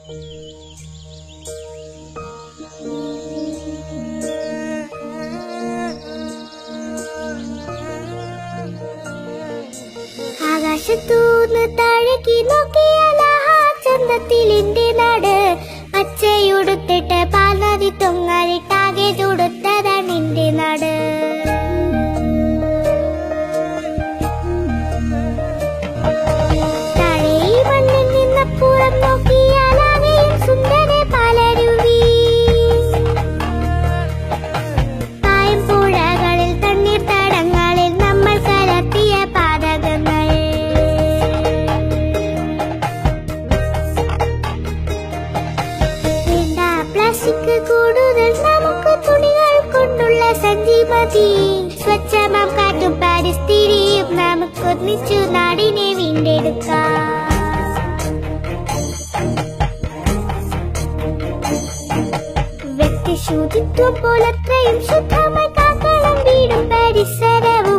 ആകാശത്തൂന്ന് താഴേക്ക് നോക്കിയാൽ ചന്തത്തിലിന്റെ നാട്, പച്ചയുടുത്തിട്ട് പാൽനദി തൊങ്ങലിട്ടാകെ ചുടുത്തതാണ് നിന്റെ നാട്. താഴെ ഈ മണ്ണിൽ നിന്നപ്പുറം നോക്കിയാൽ ആകെയും സുന്ദര പാലരുവി. പായമ്പുഴകളിൽ തണ്ണീർത്തടങ്ങളിൽ നമ്മൾ കലർത്തിയ പാതകങ്ങൾ. പ്ലാസ്റ്റിക് കൂടുതൽ നമുക്ക് തുണികൾ കൊണ്ടുള്ള സഞ്ചി മതി. സ്വച്ഛമാം കാറ്റും പരിസ്ഥിതിയും നമുക്കൊന്നിച്ചു നാടിനെ വീണ്ടെടുക്കാം. വ്യക്തി ശുചിത്വം പോലത്രയും ശുദ്ധമായി കാക്കണം വീടും പരിസരവും.